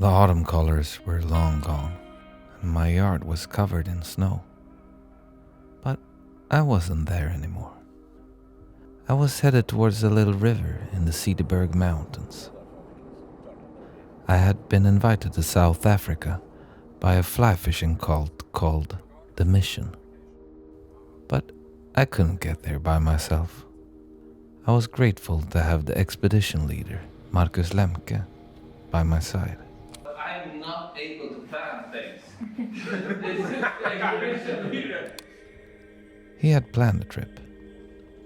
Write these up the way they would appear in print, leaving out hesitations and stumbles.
The autumn colors were long gone, and my yard was covered in snow. But I wasn't there anymore. I was headed towards a little river in the Cederberg Mountains. I had been invited to South Africa by a fly fishing cult called The Mission. But I couldn't get there by myself. I was grateful to have the expedition leader, Marcus Lemke, by my side. I'm not able to plan things. This is the expedition leader. He had planned the trip,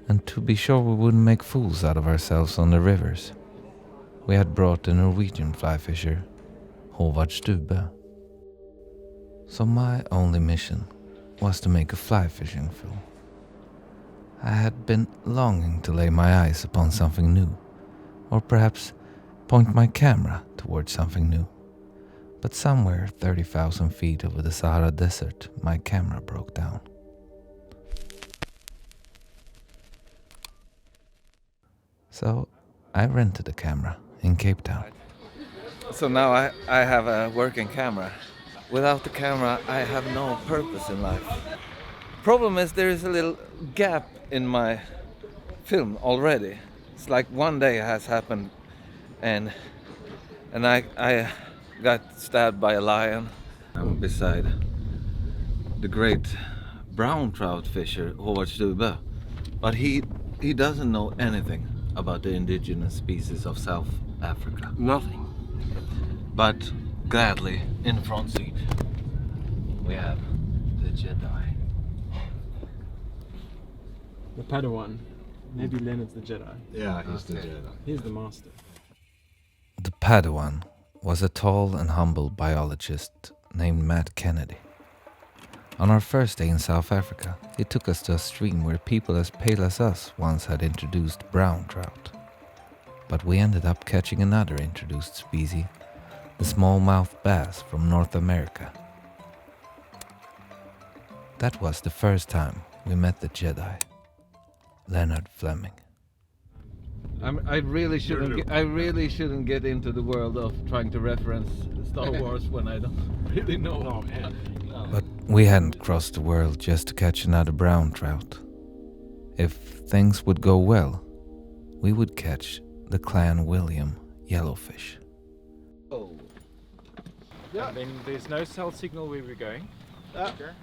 and to be sure we wouldn't make fools out of ourselves on the rivers, we had brought the Norwegian fly fisher, Håvard Stube. So my only mission was to make a fly fishing film. I had been longing to lay my eyes upon something new, or perhaps point my camera towards something new. But somewhere 30,000 feet over the Sahara Desert, my camera broke down. So I rented a camera in Cape Town. So now I have a working camera. Without the camera, I have no purpose in life. Problem is there is a little gap in my film already. It's like one day has happened and I got stabbed by a lion. I'm beside the great brown trout fisher Håvard Stube, but he doesn't know anything about the indigenous species of South Africa. Nothing. But gladly, in the front seat, we have the Jedi. The Padawan. Maybe Leonard's the Jedi. Yeah, he's the Jedi. He's the master. The Padawan was a tall and humble biologist named Matt Kennedy. On our first day in South Africa, he took us to a stream where people as pale as us once had introduced brown trout. But we ended up catching another introduced species, the smallmouth bass from North America. That was the first time we met the Jedi, Leonard Fleming. I really shouldn't get into the world of trying to reference Star Wars when I don't really know. Oh, man. But we hadn't crossed the world just to catch another brown trout. If things would go well, we would catch the Clanwilliam yellowfish. Oh. And then there's no cell signal where we're going.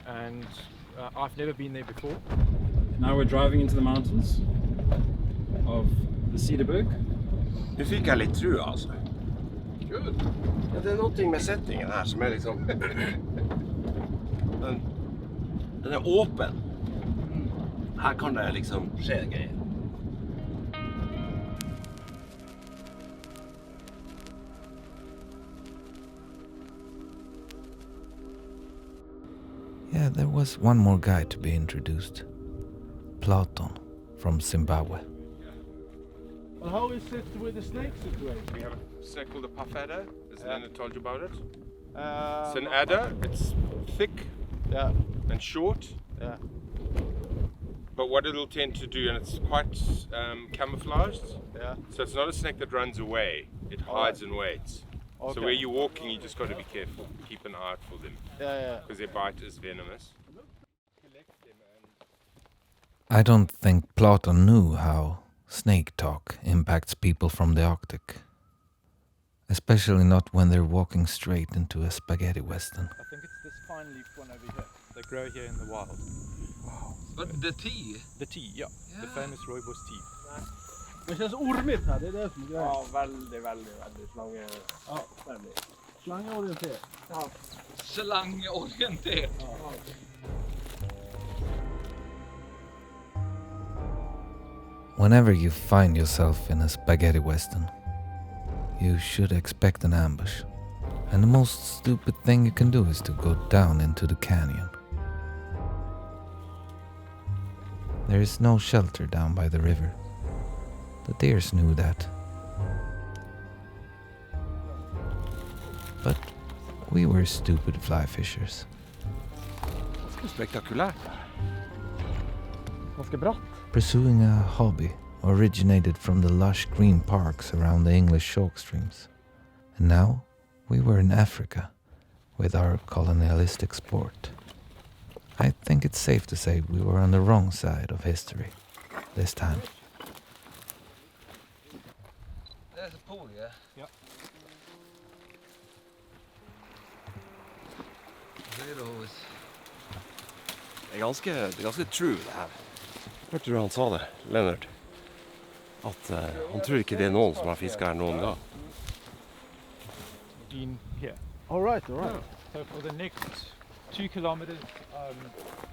And I've never been there before. Now we're driving into the mountains of the Cederberg. Nu fick jag lite tro alltså. Good. Ja, det är någonting med settingen här som är liksom... den är öppen. Här kan det liksom ske grejer. Yeah, there was one more guy to be introduced. Platon from Zimbabwe. Well, how is it with the snake situation? We have a snake called a puff adder. Has Leonard told you about it? Uh, It's an adder. It's thick Yeah, and short. yeah. But what it'll tend to do, and it's quite camouflaged, Yeah. so it's not a snake that runs away. It hides and waits. Okay. So where you're walking, you just got to be careful. Keep an eye out for them Yeah. because their bite is venomous. I don't think Platon knew how snake talk impacts people from the Arctic. Especially not when they're walking straight into a spaghetti western. I think it's this fine leaf one over here. They grow here in the wild. Wow. But the tea? The tea, yeah. The famous rooibos tea. Det känns ormigt här, det är det som är grejen. Ja, väldigt slange. Ja, väldigt. Slangeorienterat. Ja. Slangorienterat. Whenever you find yourself in a spaghetti western, you should expect an ambush. And the most stupid thing you can do is to go down into the canyon. There is no shelter down by the river. The deers knew that. But we were stupid fly fishers. Spektakulärt. Ganska bra. Pursuing a hobby originated from the lush green parks around the English chalk streams. And now We were in Africa with our colonialistic sport. I think it's safe to say we were on the wrong side of history this time. There's a pool, yeah? Yep. Det er ganske true, det her. Hørte du han sa det, Leonard? At han tror ikke det er noen som har fisket her noen gang. In here. All right. So for the next 2 kilometers,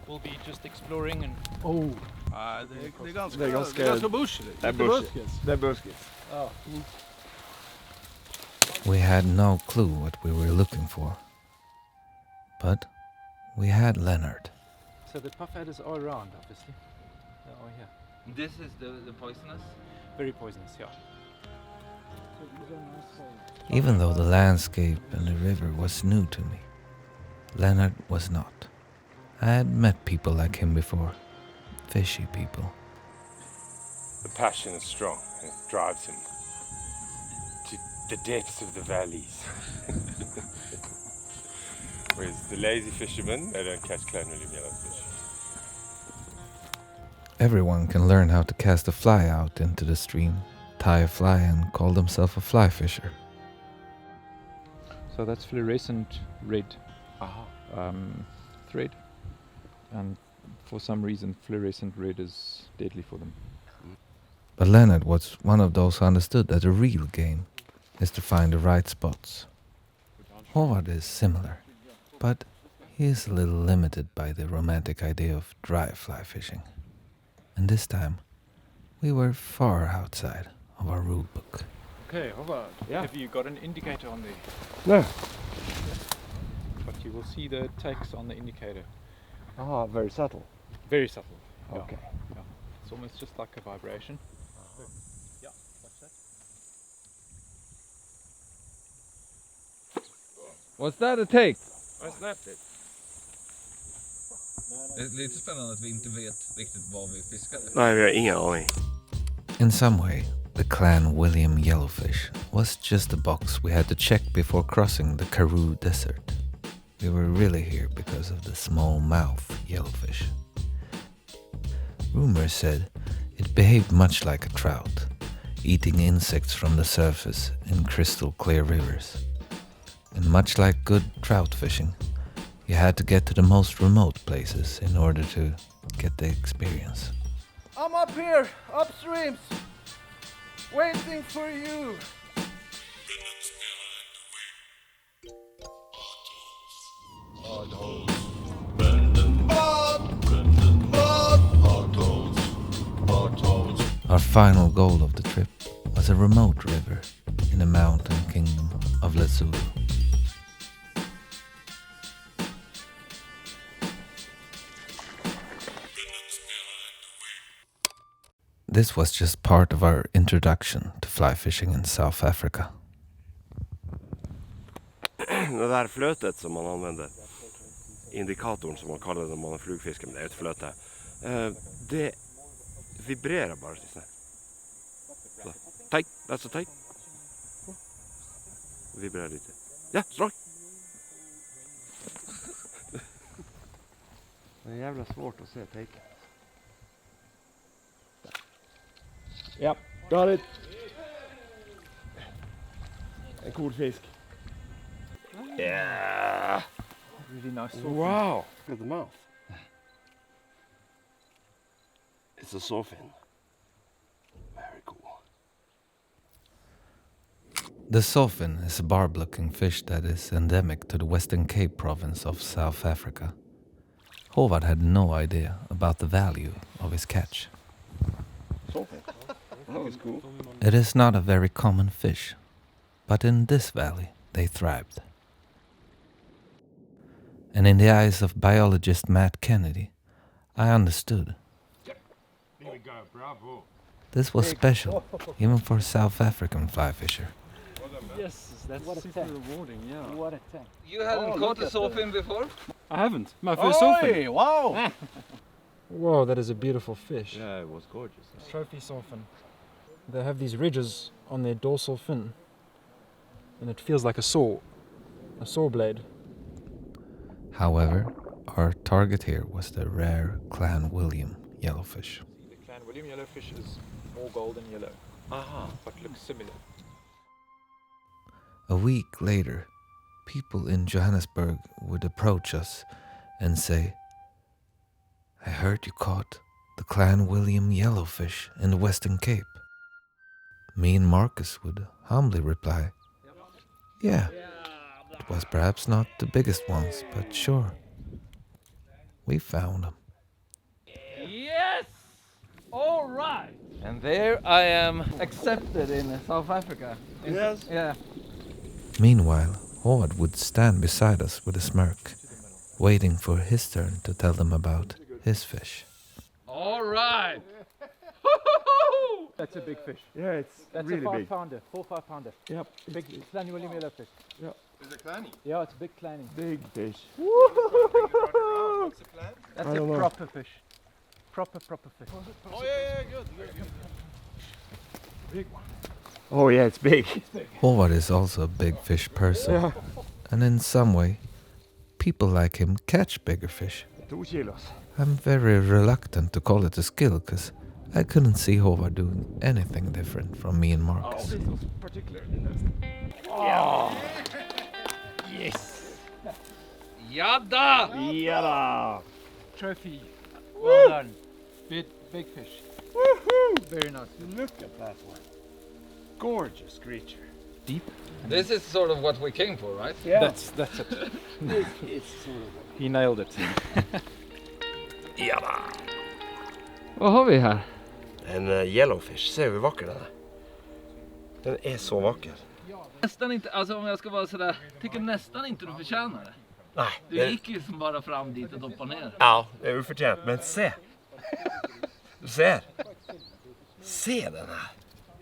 we'll be just exploring and Oh. Det er ganske bullshit. Det er bullshit. Det er bullshit. Oh. We had no clue what we were looking for. But we had Leonard. so the puff adders are around, obviously. They are here. This is the poisonous? Very poisonous, yeah. Even though the landscape and the river was new to me, Leonard was not. I had met people like him before. Fishy people. The passion is strong and it drives him to the depths of the valleys. Whereas the lazy fishermen, they don't catch Clanwilliam yellowfish. Everyone can learn how to cast a fly out into the stream, tie a fly and call themselves a fly fisher. So that's fluorescent red thread, and for some reason fluorescent red is deadly for them. But Leonard was one of those who understood that the real game is to find the right spots. Håvard is similar, but he is a little limited by the romantic idea of dry fly fishing. And this time, we were far outside of our rule book. Okay, Håvard, have you got an indicator on there? No. But you will see the takes on the indicator. Very subtle. Very subtle. yeah. Okay. Yeah. It's almost just like a vibration. Yeah, watch that. Was that a take? I snapped it. Det är lite spännande att vi inte vet riktigt vad vi fiskade. Nej, vi har ingen aning. In some way, the Clanwilliam yellowfish was just a box we had to check before crossing the Karoo desert. We were really here because of the small-mouth yellowfish. Rumors said it behaved much like a trout, eating insects from the surface in crystal-clear rivers. And much like good trout fishing, you had to get to the most remote places in order to get the experience. I'm up here, upstreams, waiting for you. Our final goal of the trip was a remote river in the mountain kingdom of Lesotho. This was just part of our introduction to fly fishing in South Africa. Det där flötet som man använder, indikatorn som man kallar det när man har flugfiske, men det är ett flöte. Det vibrerar bara så här. Tight, that's so tight. Vibrerar lite. Ja, strak. Det är jävla svårt att se taken. Yep, got it. En cool fisk. Yeah. Really nice. Wow. Look at the mouth. It's a sawfin. Very cool. The sawfin is a barb-looking fish that is endemic to the Western Cape province of South Africa. Håvard had no idea about the value of his catch. Sawfin. That was cool. It is not a very common fish, but in this valley they thrived. And in the eyes of biologist Matt Kennedy, I understood. Here we go, bravo. This was special, even for a South African fly fisher. Yes, that's super rewarding, yeah. What a tank. You hadn't caught a sawfin before? I haven't. My first sawfin. Oi, wow. Whoa, that is a beautiful fish. Yeah, it was gorgeous. Trophy sawfin. They have these ridges on their dorsal fin, and it feels like a saw a saw blade. However, our target here was the rare Clanwilliam yellowfish. The Clanwilliam yellowfish is more golden yellow, but looks similar. A week later, people in Johannesburg would approach us and say, "I heard you caught the Clanwilliam yellowfish in the Western Cape." Me and Marcus would humbly reply, "Yeah, it was perhaps not the biggest ones, but sure, we found them." Yes! All right! And there I am accepted in South Africa. Yes. Yeah. Meanwhile, Håvard would stand beside us with a smirk, waiting for his turn to tell them about his fish. All right. That's a big fish. Yeah, it's That's really a 5 big. pounder, 4-5 pounder. Yep. Big Clanwilliam yellowfish. Is it clanny? Yeah, it's a big clanny. Big fish. What's the plan? That's I a don't know. proper fish. Proper fish. Oh yeah, good. Big one. Oh yeah, it's big. Håvard is also a big fish person, and in some way, people like him catch bigger fish. 2 kilos. I'm very reluctant to call it a skill, because I couldn't see Håvard doing anything different from me and Marcus. This was particularly nasty. Yes. Jadda! Yeah. Trophy. Well done. Big fish. Woohoo! Very nice. Look at that one. Gorgeous creature. Deep. This is sort of what we came for, right? Yeah. That's it. He nailed it. Vad har vi här? En yellowfish. Ser hur vacker den är? Den är så vacker. Nästan inte, alltså om jag ska vara sådär, tycker nästan inte du förtjänar det. Nej. Du gick ju som bara fram dit och doppade ner. Ja, det är oförtjänt. Men se. Du ser. Se den här.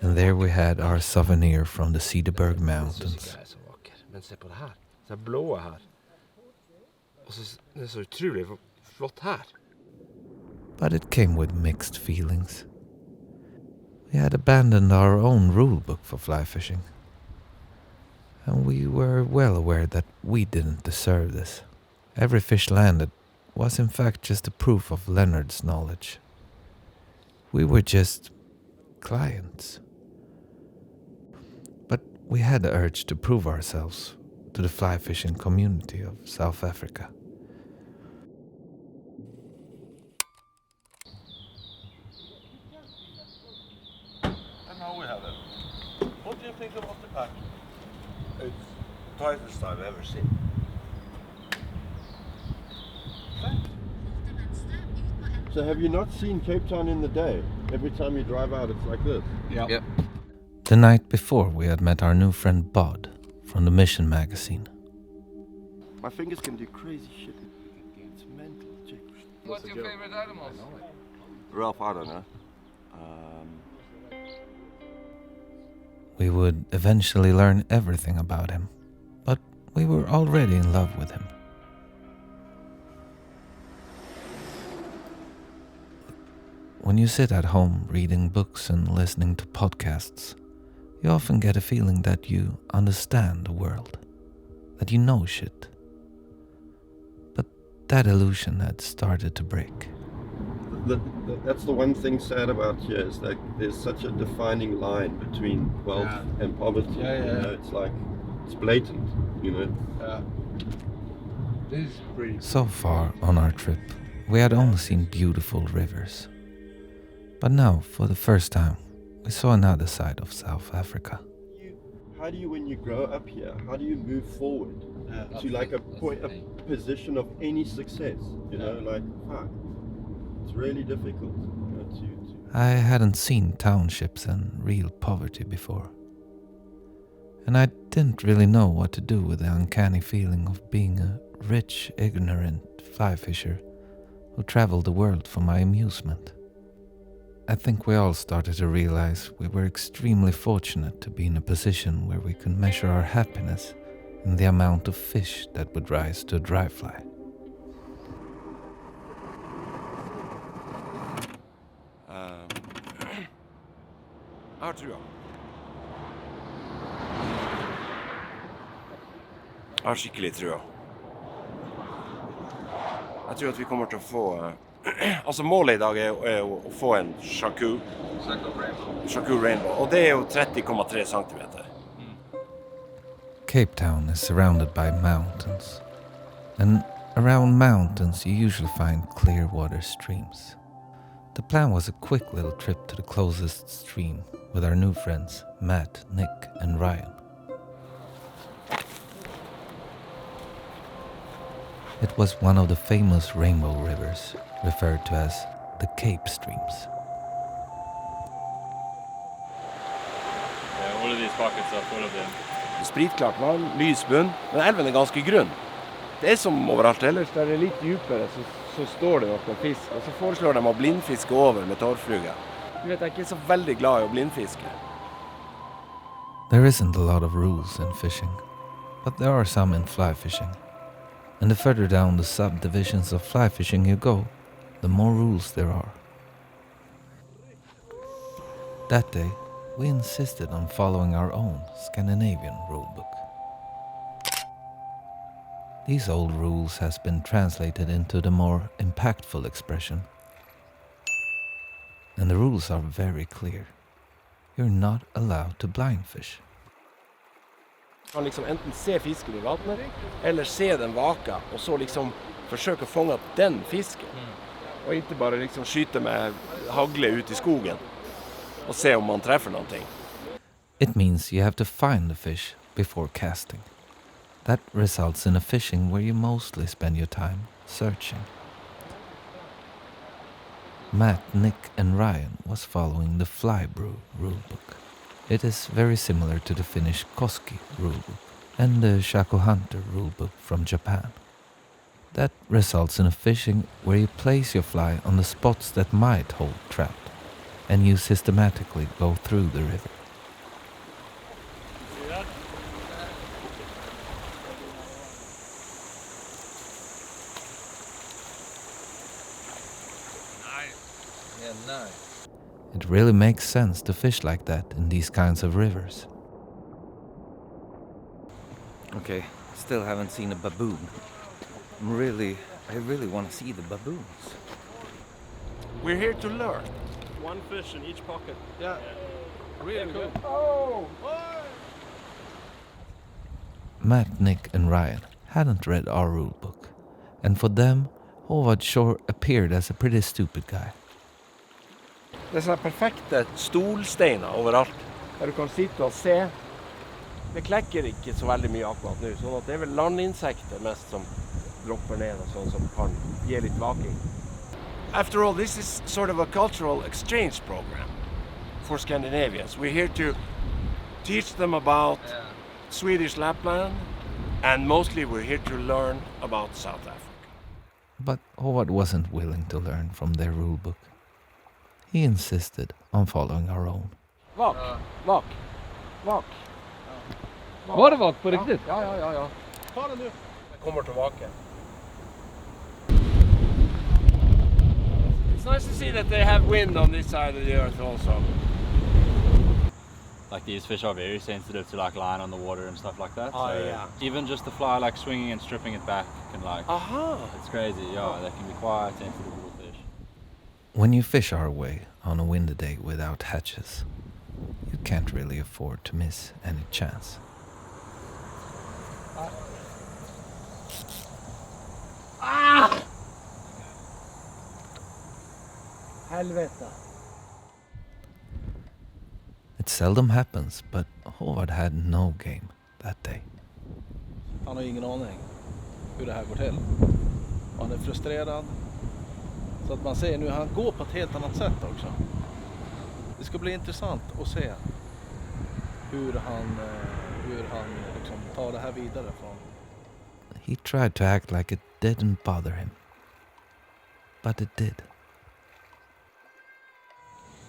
And there we had our souvenir from the Cederberg Mountains. Den är så vacker. Men se på det här. Så här blåa här. Och så det är så otroligt flott här. But it came with mixed feelings. We had abandoned our own rulebook for fly fishing. And we were well aware that we didn't deserve this. Every fish landed was in fact just a proof of Leonard's knowledge. We were just clients. But we had the urge to prove ourselves to the fly fishing community of South Africa. And now we have it. What do you think about the pack? It's the tightest I've ever seen. So have you not seen Cape Town in the day? Every time you drive out, it's like this. Yep. The night before, we had met our new friend Bod from the Mission magazine. My fingers can do crazy shit. It's mental. What's your favorite animals? Ralph, I don't know. We would eventually learn everything about him, but we were already in love with him. When you sit at home reading books and listening to podcasts, you often get a feeling that you understand the world, that you know shit. But that illusion had started to break. That's the one thing sad about here is that there's such a defining line between wealth and poverty. Yeah. You know, it's like it's blatant. You know. This is pretty. So far on our trip, we had only seen beautiful rivers. But now, for the first time, we saw another side of South Africa. How do you, when you grow up here, how do you move forward to like a position of any success? You know, like fuck, it's really difficult. You know, to I hadn't seen townships and real poverty before. And I didn't really know what to do with the uncanny feeling of being a rich, ignorant fly fisher who traveled the world for my amusement. I think we all started to realize we were extremely fortunate to be in a position where we could measure our happiness in the amount of fish that would rise to a dry fly. Jeg har skikkelig trua. Jeg tror at vi kommer til å få... altså målet i dag er å få en Karoo Rainbow, og det er jo 30,3 centimeter. Cape Town is surrounded by mountains, and around mountains you usually find clear water streams. The plan was a quick little trip to the closest stream with our new friends Matt, Nick and Ryan. It was one of the famous rainbow rivers, referred to as the Cape Streams. Yeah, all of these pockets are full of them. Spritklart vann, lys bunn, men elven er ganske grunn. Det er som overalt ellers, der det er litt djupere, så står det noen fisk, og så foreslår de å blindfiske over med torrfluga. Du vet, jeg er ikke så veldig glad i å blindfiske. There isn't a lot of rules in fishing, but there are some in fly fishing. And the further down the subdivisions of fly fishing you go, the more rules there are. That day, we insisted on following our own Scandinavian rulebook. These old rules has been translated into the more impactful expression. And the rules are very clear. You're not allowed to blind fish. Du kan liksom enten se fisken i vattnet, eller se den vaka, og så liksom forsøke å fånge den fisken. Og ikke bare liksom skyte med hagle ut i skogen, og se om man treffer noe. It means you have to find the fish before casting. That results in a fishing where you mostly spend your time searching. Matt, Nick and Ryan was following the fly brew rulebook. It is very similar to the Finnish Koski rulebook and the Shaku Hunter rulebook from Japan. That results in a fishing where you place your fly on the spots that might hold trout, and you systematically go through the river. It really makes sense to fish like that in these kinds of rivers. Okay, still haven't seen a baboon. I really want to see the baboons. We're here to learn. One fish in each pocket. Yeah. Really good. Matt, Nick and Ryan hadn't read our rulebook, and for them, Håvard sure appeared as a pretty stupid guy. Det er sånne perfekte stolsteiner overalt, der du kan sitte og se. Det klekker ikke så veldig mye akkurat nå, sånn at det er vel landinsekter mest som dropper ned og sånn som kan gi litt vaking. After all, this is sort of a cultural exchange program for Scandinavians. We're here to teach them about Swedish Lapland, and mostly we're here to learn about South Africa. But Håvard wasn't willing to learn from their rulebook. He insisted on following our own. Vak. Var det vak på riktigt? Ja. Ta det nu. Jag kommer tillbaka. It's nice to see that they have wind on this side of the earth also. Like these fish are very sensitive to like line on the water and stuff like that. Oh, so yeah. even just the fly like swinging and stripping it back can like, Aha. it's crazy, yeah, they can be quite sensitive with fish. When you fish our way on a windy day without hatches, you can't really afford to miss any chance. Helvete. It seldom happens, but Håvard had no game that day. Han har ingen aning hur det här går till. Han är frustrerad. Så att man ser nu, han går på ett helt annat sätt också. Det ska bli intressant att se hur han liksom tar det här vidare från. He tried to act like it didn't bother him, but it did.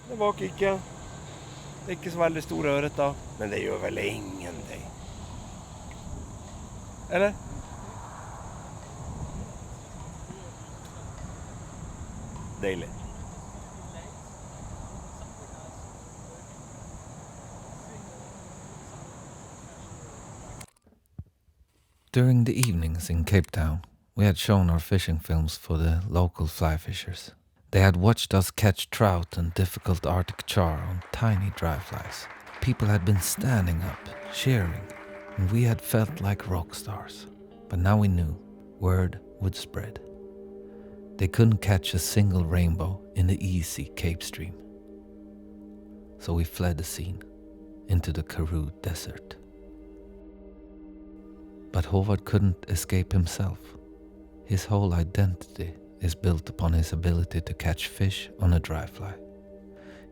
Det var ikke. Det er ikke så veldig store ørreter, men det gjør vel ingenting. Eller? Deilig. During the evenings in Cape Town, we had shown our fishing films for the local fly fishers. They had watched us catch trout and difficult Arctic char on tiny dry flies. People had been standing up, cheering, and we had felt like rock stars. But now we knew word would spread. They couldn't catch a single rainbow in the easy Cape Stream. So we fled the scene into the Karoo desert. But Håvard couldn't escape himself. His whole identity is built upon his ability to catch fish on a dry fly.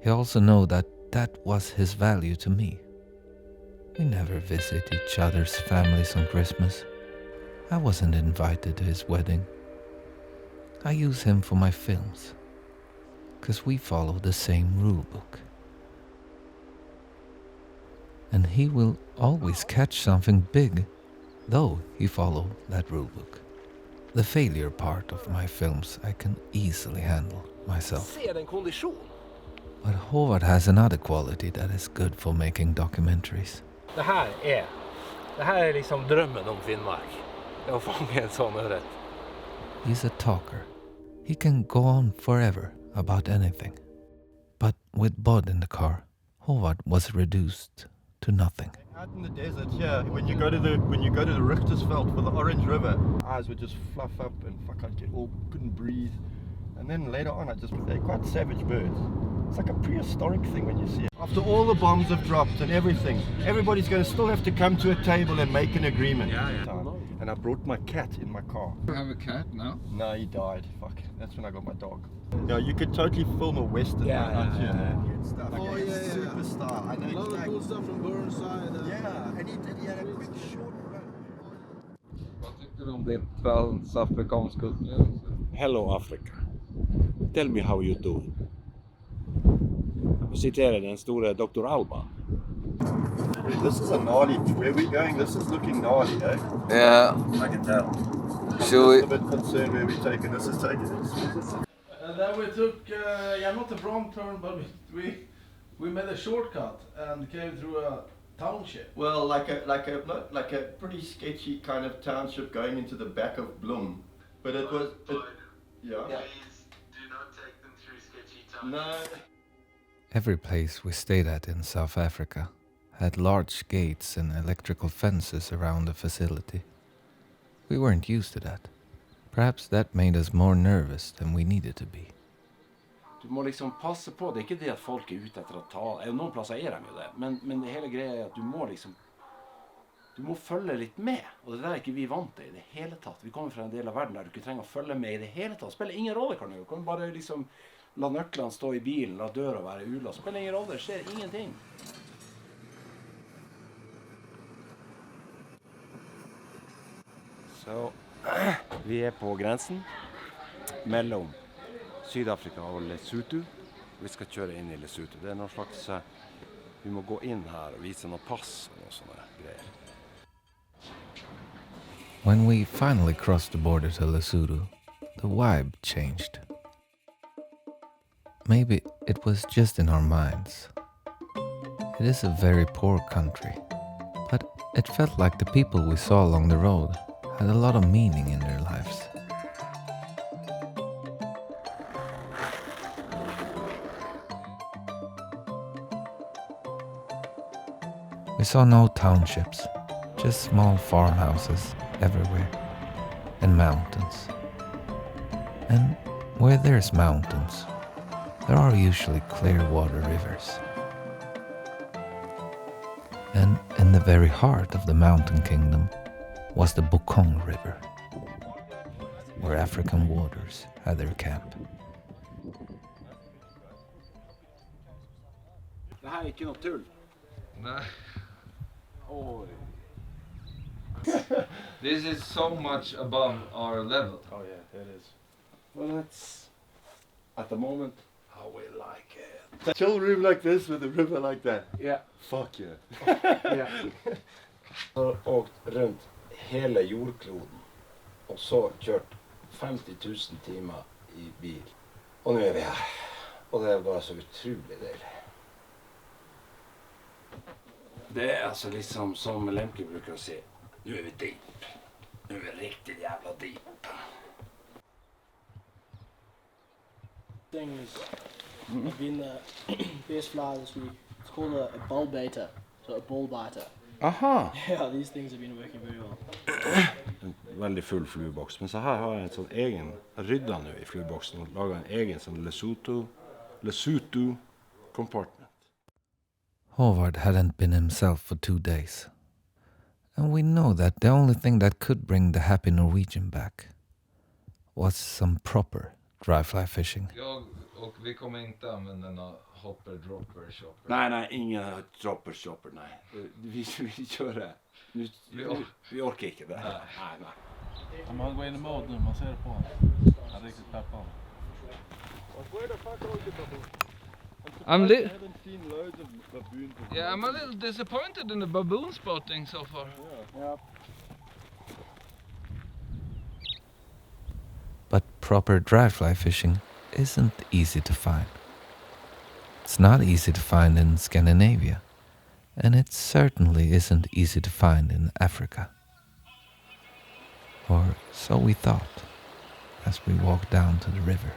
He also knew that was his value to me. We never visit each other's families on Christmas. I wasn't invited to his wedding. I use him for my films, 'cause we follow the same rule book. And he will always catch something big, though he followed that rule book. The failure part of my films I can easily handle myself. But Håvard has another quality that is good for making documentaries. Det här är liksom drömmen om Finnmark. Jag fångar en sån rätt. He's a talker. He can go on forever about anything. But with Bod in the car, Håvard was reduced to nothing. Out in the desert here, when you go to the Richtersveld for the Orange River, eyes would just fluff up and couldn't breathe. And then later on, they're quite savage birds. It's like a prehistoric thing when you see it. After all the bombs have dropped and everything, everybody's going to still have to come to a table and make an agreement. Yeah. And I brought my cat in my car. You have a cat now? No, he died. Fuck. That's when I got my dog. You could totally film a western. Stuff. Superstar. I know. A lot of cool stuff from Burnside. And he had a quick short run. Vad tycker du om ditt världsafrikanska Hello Africa. Tell me how you do. Jag citerar den stora Dr. Alban. This is a gnarly. Where we going? This is looking gnarly, eh? Yeah. I can tell. Should we? I'm just a bit concerned where we're taking this. Is taking this. And then we took, not a wrong turn, but we made a shortcut and came through a township. Well, like a pretty sketchy kind of township going into the back of Bloem, but it was. Yeah. Please do not take them through sketchy times. No. Every place we stayed at in South Africa had large gates and electrical fences around the facility. We weren't used to that. Perhaps that made us more nervous than we needed to be. Du må liksom passe på, det er ikke det at folk er ute etter å ta, noen plasser er de jo det, men det hele greia er at du må følge litt med, og det der er ikke vi vant til i det hele tatt. Vi kommer fra en del av verden der du ikke trenger å følge med i det hele tatt. Spiller ingen rolle, kan du kan bare liksom la nøklene stå i bilen, la døra være ulåst. Spiller ingen rolle, det skjer ingenting. Så vi er på grensen mellom Sydafrika og Lesotho. Vi skal kjøre inn i Lesotho. Det er noen slags, vi må gå inn her og vise noe pass og noe sånne greier. When we finally crossed the border to Lesotho, the vibe changed. Maybe it was just in our minds. It is a very poor country, but it felt like the people we saw along the road had a lot of meaning in their lives. We saw no townships, just small farmhouses everywhere, and mountains. And where there's mountains, there are usually clear water rivers. And in the very heart of the mountain kingdom was the Bokong River, where African waters had their camp. Det här är inte något tull. Nej. Oj. This is so much above our level. Oh yeah, it is. Well, that's at the moment how we like it. A chill room like this with a river like that. Yeah. Fuck yeah. Yeah. Jag har åkt runt hela jordkloden och så kört 50 000 timmar i bil. Och nu är vi här. Och det är bara så otroligt dejligt. Det är alltså liksom som Lemke brukar säga, nu är vi deep. Nu är det riktigt jävla deep. Things have been bass fly this week. It's called a bull baiter, so a bull biter. Aha! Yeah, these things have been working very well. En veldig full flueboks, men så her har jeg en sånn egen, jeg rydda nå i flueboksen og laget en egen sånn Lesotho compartment. Håvard hadn't been himself for 2 days. And we know that the only thing that could bring the happy Norwegian back was some proper dry fly fishing. Och vi kommer inte använda några hopper, dropper, chopper. Nej, inga dropper, chopper, nej. Vi kör det. Vi orkar inte det. Nej. Om man går in i mode nu, man ser det på honom. Han är riktigt peppad. Where the fuck are you, baboon? I'm I haven't seen loads of baboons. Yeah, I'm a little disappointed in the baboon spotting so far. Yeah. But proper dry fly fishing isn't easy to find. It's not easy to find in Scandinavia, and it certainly isn't easy to find in Africa. Or so we thought as we walked down to the river.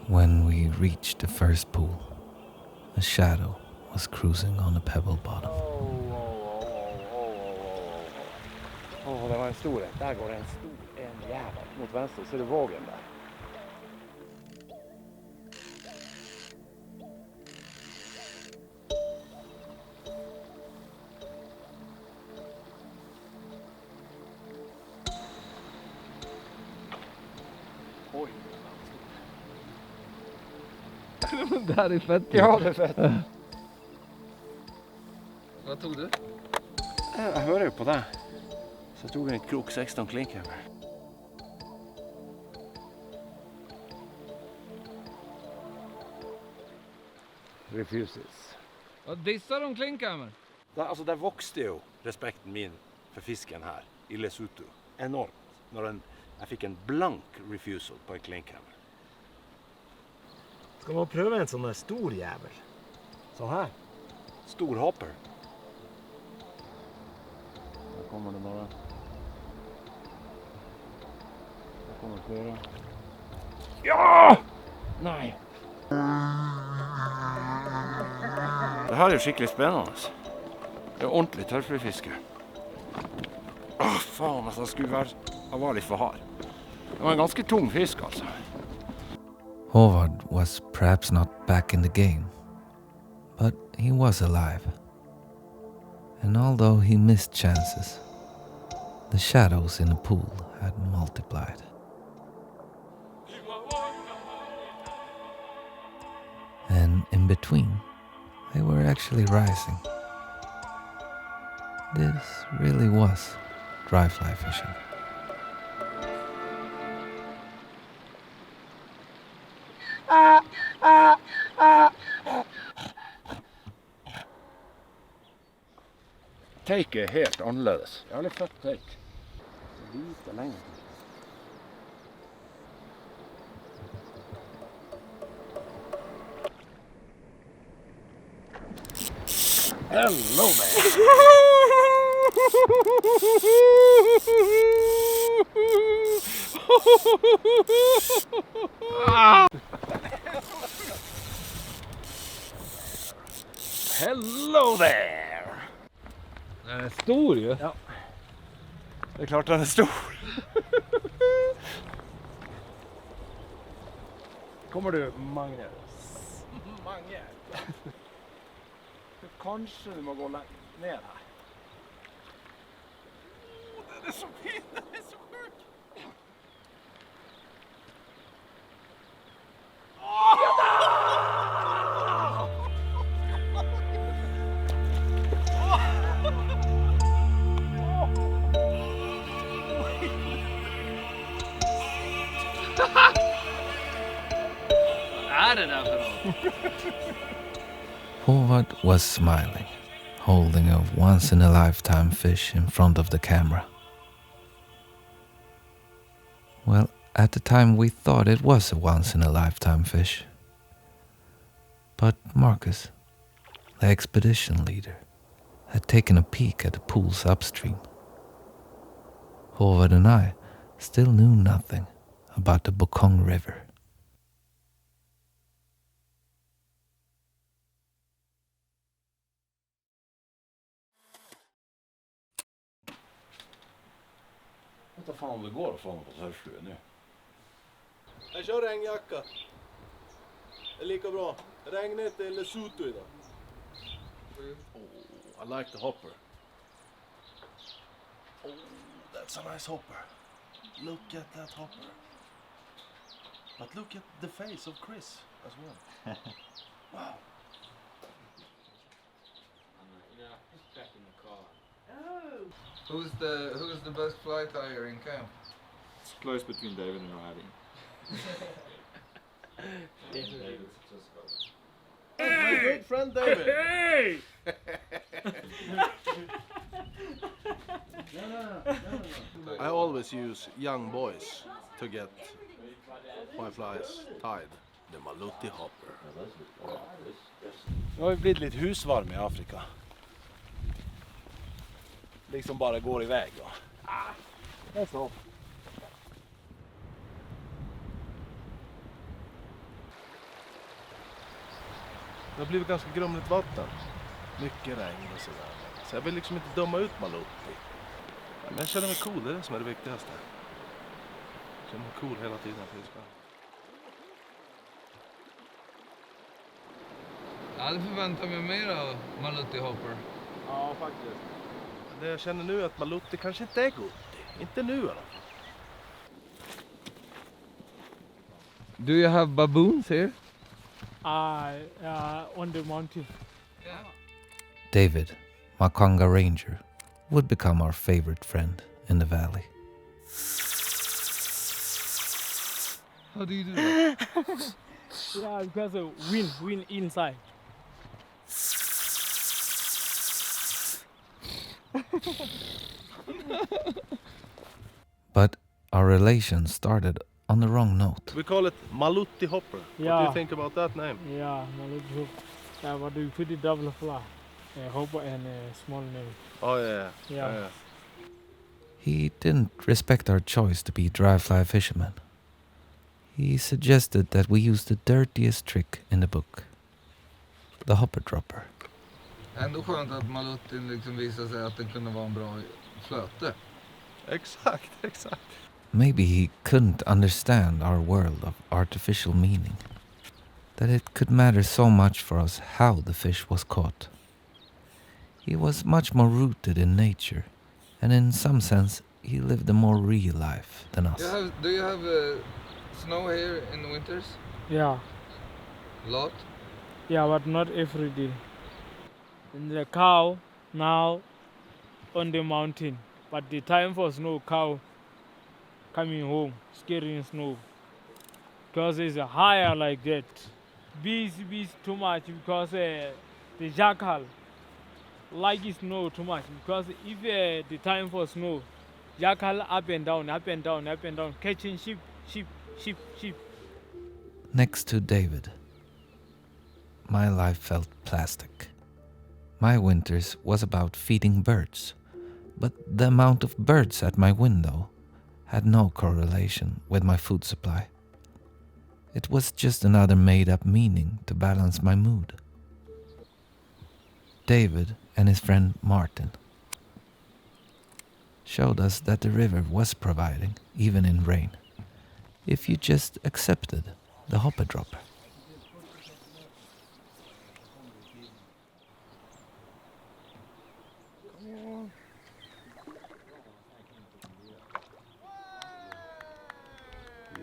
When we reached the first pool, a shadow was cruising on a pebble bottom. Det var en stor. Där går en jävel mot vänster. Ser du vågen där? Oj. Det här är fett. Ja, det är fett. Vad tog du? Jag hører jo på det. Så jeg tog en krok 16 klinkhammer. Refuses. Vad dissar de klinkhammer? Altså, der vokste jo respekten min for fisken her i Lesotho enormt. Når jeg fikk en blank refusal på en klinkhammer. Skal man prøve en sånn der stor jævel? Sånn her. Stor hopper. Der kommer det bare. Der kommer flere. Ja! Nei. Det her er jo skikkelig spennende. Det er ordentlig tørrflyfiske. Faen, altså, han var litt for hard. Det var en ganske tung fisk, altså. Håvard was perhaps not back in the game, but he was alive. And although he missed chances, the shadows in the pool had multiplied. And in between, they were actually rising. This really was dry fly fishing. Take er helt annerledes. Jeg har litt fett take. Lite lenger. Hello Hello there! Den är stor ju. Ja. Det är klart den är stor. Kommer du, Magnus? Mange. Kanskje du må gå ned her. Den är så fin, den är så sjuk. Vad är det där för något? Håvard was smiling, holding a once-in-a-lifetime fish in front of the camera. Well, at the time we thought it was a once-in-a-lifetime fish. But Marcus, the expedition leader, had taken a peek at the pools upstream. Håvard and I still knew nothing about the Bokong River. Vet du fan om det går att få honom på surflue nu? Jag kör regnjacka. Det är lika bra. Regnet i Lesotho idag. Oh, I like the hopper. Oh, that's a nice hopper. Look at that hopper. But look at the face of Chris as well. Wow. Who's the best fly tyer in camp? It's close between David and Riley. My great friend David. Hey! I always use young boys to get my flies tied. The Maluti hopper. Nu har vi blivit lite husvarm i Afrika. Liksom bara går iväg då. Det är så. Det har blivit ganska grumligt vatten. Mycket regn och sådär. Så jag vill liksom inte döma ut Maluti. Men jag känner mig cool, det är det som är det viktigaste. Jag känner mig cool hela tiden för fiskarna. Jag hade förväntat mig mer av Maluti Hopper. Ja, faktiskt. Det jag känner nu är att Maluti kanske inte är Gutti. Inte nu i alla fall. Do you have baboons here? On the mountain. David, my Conga ranger, would become our favorite friend in the valley. How do you do that? Yeah, because of wind inside. But our relation started on the wrong note. We call it Maluti hopper. What do Yeah. you think about that name? Yeah, Maluti hopper. Yeah, but we put the double fly. Hopper and a small name. Oh yeah. Yeah. He didn't respect our choice to be dry fly fishermen. He suggested that we use the dirtiest trick in the book, the hopper dropper. Ändå skönt att Malutin liksom visade sig att den kunde vara en bra flöte. Exakt. Maybe he couldn't understand our world of artificial meaning, that it could matter so much for us how the fish was caught. He was much more rooted in nature, and in some sense he lived a more real life than us. Do you have snow here in the winters? Yeah. A lot? Yeah, but not every day. And the cow now on the mountain, but the time for snow, cow coming home, scaring snow, because it's higher like that. Bees too much because the jackal like snow too much, because if the time for snow, jackal up and down, catching sheep. Next to David, my life felt plastic. My winters was about feeding birds, but the amount of birds at my window had no correlation with my food supply. It was just another made-up meaning to balance my mood. David and his friend Martin showed us that the river was providing, even in rain, if you just accepted the hopper dropper.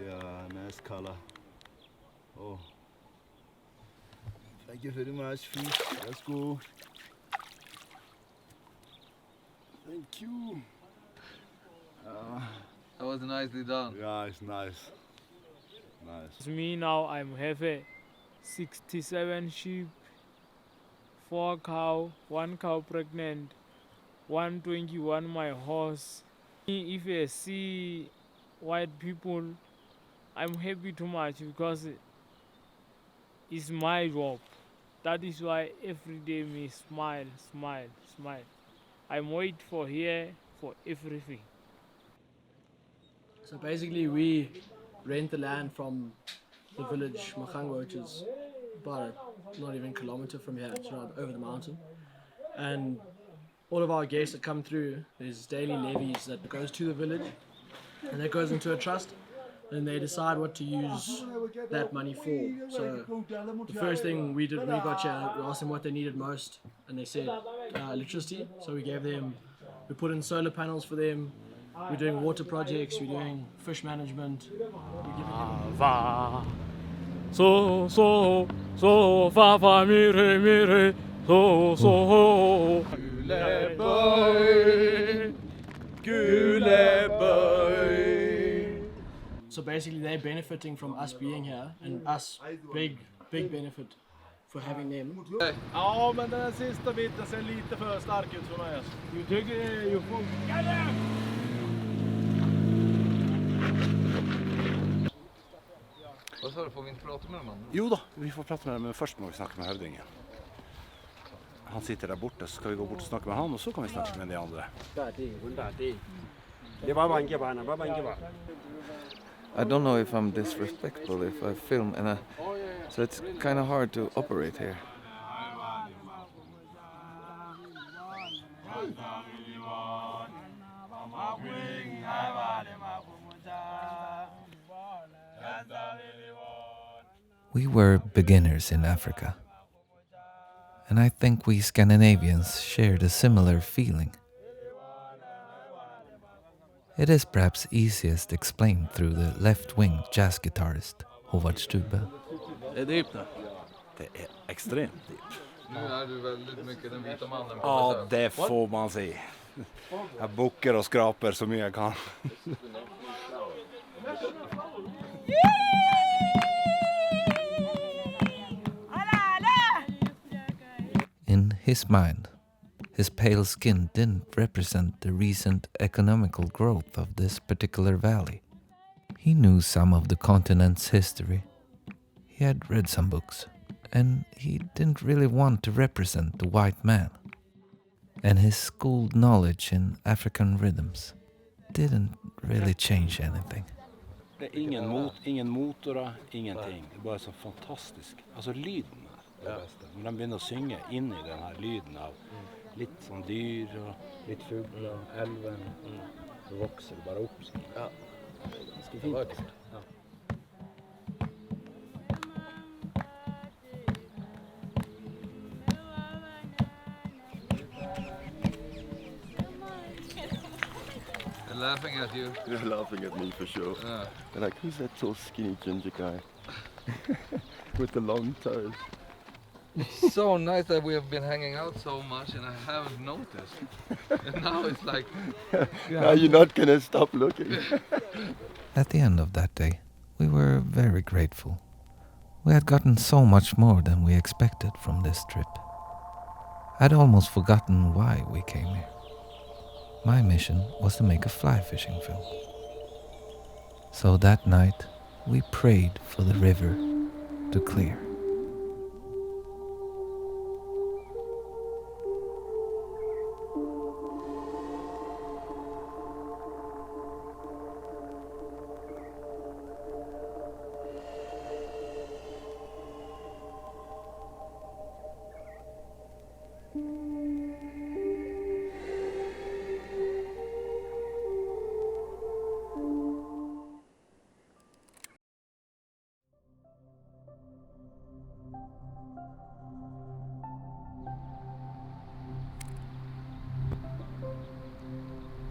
Yeah, nice color. Oh. Thank you very much, fish. Let's go. Thank you. That was nicely done. Yeah, it's nice. Nice. Me now, I'm have a 67 sheep, 4 cow, 1 cow pregnant, 121 my horse. If I see white people, I'm happy too much because it's my job. That is why every day me smile, smile, smile. I'm wait for here for everything. So basically we rent the land from the village Makangwa, which is about not even a kilometer from here. It's right over the mountain. And all of our guests that come through, there's daily levies that goes to the village, and that goes into a trust, and they decide what to use that money for. So the first thing we did when we got here, we asked them what they needed most, and they said electricity. So we gave them, we put in solar panels for them. We're doing water projects, we're doing fish management. So fa fa mi re so So basically they're benefiting from us being here, and us big benefit for having them. Ja, men den här sista biten ser lite för stark ut för mig. You take it, you fall. Vad sa du, får vi inte prata med dem? Jo då, vi får prata med dem, men först må vi snacka med hövdingen. Han sitter där borta, så ska vi gå bort och snacka med han, och så kan vi snacka med de andra. I don't know if I'm disrespectful if I film, so it's kind of hard to operate here. We were beginners in Africa, and I think we Scandinavians shared a similar feeling. It is perhaps easiest explained through the left-wing jazz guitarist Håvard Stube. Det är dypt nu. Det är extremt dypt. Nu är du väldigt mycket den vita mannen. Ja, det får man se. Jag bockar och skrapar så mycket jag kan. In his mind, his pale skin didn't represent the recent economical growth of this particular valley. He knew some of the continent's history. He had read some books, and he didn't really want to represent the white man. And his schooled knowledge in African rhythms didn't really change anything. Det är ingen motor, ingenting. Det är bara så fantastisk. Alltså lyden är det bästa. När de börjar synga in i den här lyden av lite som dyr och lite fuglar, älven. Så växer det bara upp. Ja. Det ska vara fint. Ja. They're laughing at you. They're laughing at me for sure. Yeah. They're like, who's that tall, skinny ginger guy with the long toes? It's so nice that we have been hanging out so much and I haven't noticed. And now it's like... Now you're not gonna stop looking. At the end of that day, we were very grateful. We had gotten so much more than we expected from this trip. I'd almost forgotten why we came here. My mission was to make a fly fishing film. So that night, we prayed for the river to clear.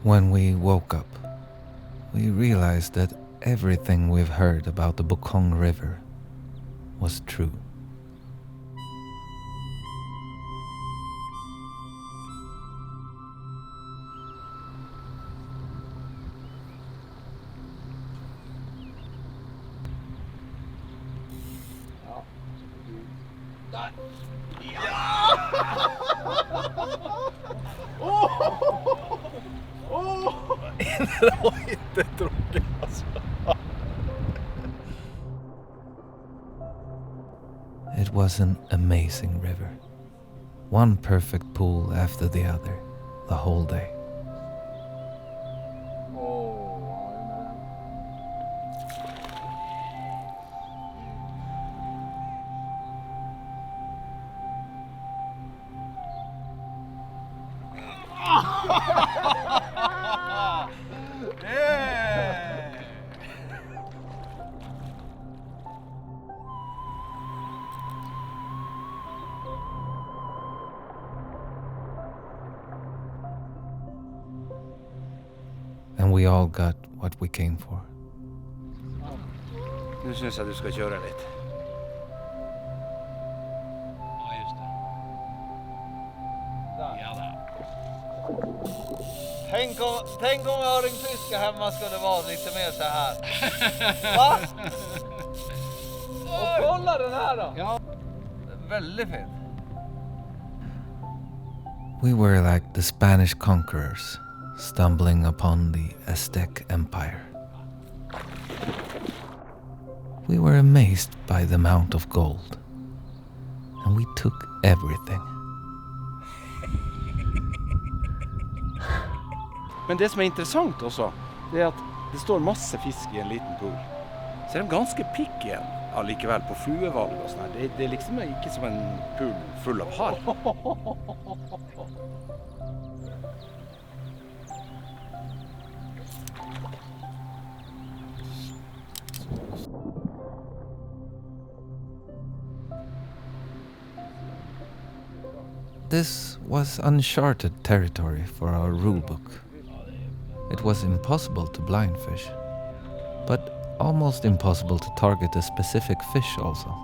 When we woke up, we realized that everything we've heard about the Bokong River was true. Det var inte tråkigt alltså. It was an amazing river. One perfect pool after the other, the whole day. And we all got what we came for. Nu syns jag att du ska köra lite. Ja, just det. Ja, där. Tänk om öringfiske hemma skulle vara lite mer så här. Va? Och kolla den här då! Ja. Väldigt fin. We were like the Spanish conquerors, stumbling upon the Aztec Empire. We were amazed by the amount of gold, and we took everything. Men det som är intressant också, det är att det står masse fisk i en liten pool. Så är de ganske picky igjen, allikevel på fluevalg og sånn her. Det er liksom ikke som en pool full av harr. This was uncharted territory for our rulebook. It was impossible to blind fish, but almost impossible to target a specific fish also.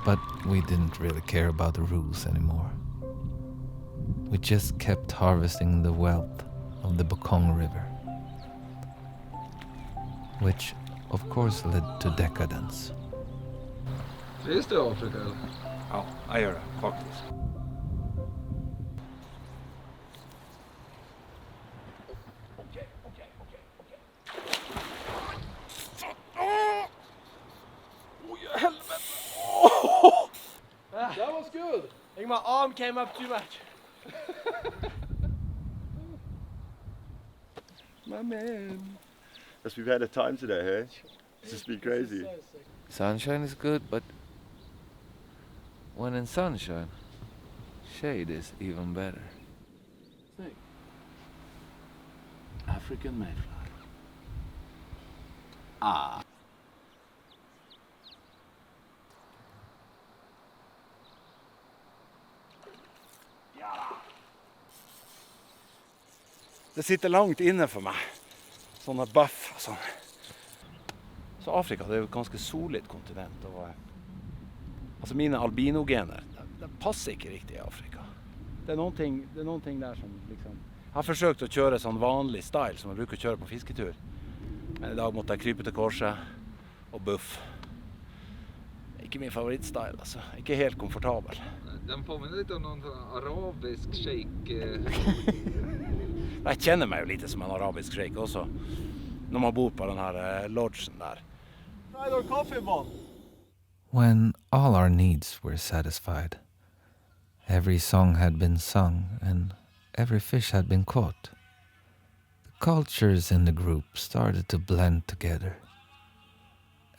But we didn't really care about the rules anymore. We just kept harvesting the wealth of the Bokong River, which of course led to decadence. Trivs du i Afrika eller? Ja, jag gör det faktiskt. That was good. I think my arm came up too much. My man. Yes, we've had a time today, hey? It's just been crazy. Sunshine is good, but when in sunshine, shade is even better. African mayfly. Ah. Det sitter langt inne for meg. Sånne buff og sånn. Så Afrika det er jo et ganske solid kontinent. Og, altså mine albinogener, de passer ikke riktig i Afrika. Det er noen ting der som liksom... Jeg har forsøkt å kjøre sånn vanlig style som jeg bruker å kjøre på fisketur. Men i dag måtte jeg krype til korset og buff. Ikke min favorittstyle, altså. Ikke helt komfortabel. Den påminner litt om noen arabisk shake. Jeg kjenner meg jo lite som en arabisk shake også, når man bor på den her lodgen der. When all our needs were satisfied, every song had been sung and every fish had been caught, the cultures in the group started to blend together,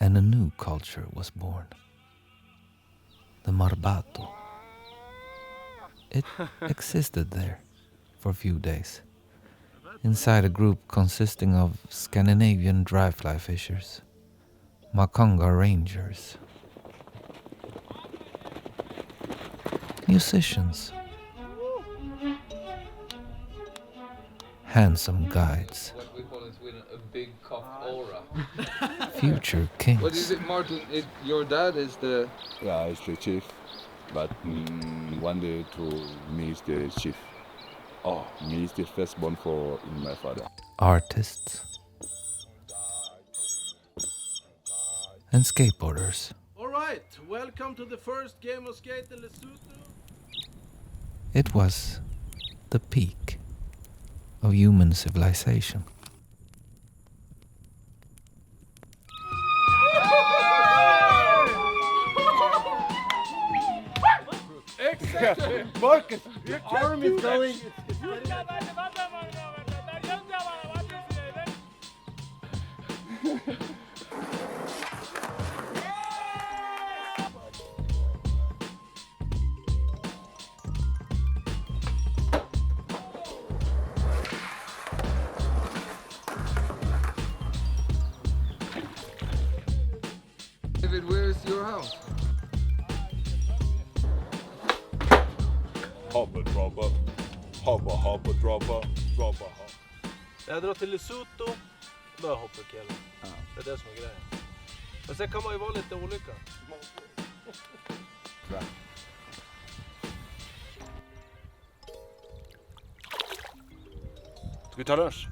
and a new culture was born. The Marbatho. It existed there for a few days, inside a group consisting of Scandinavian dry fly fishers, Makonga rangers, musicians, handsome guides, What we call in Sweden a big cock aura. future kings. What is it, Martin? Your dad is the... Yeah, it's the chief, but one day to me is the chief. Oh, me is the firstborn for my father. Artists and skateboarders. All right, welcome to the first game of skate in Lesotho. It was the peak of human civilization. Marcus, your arm is going. David, where is your house? Hoppa droppa, hoppa droppa, droppa hoppa. Jag drar till Lesotho, då hoppar killen. Det är det som är grejen. Men sen kan man ju vara lite olika. Ska vi ta lunch?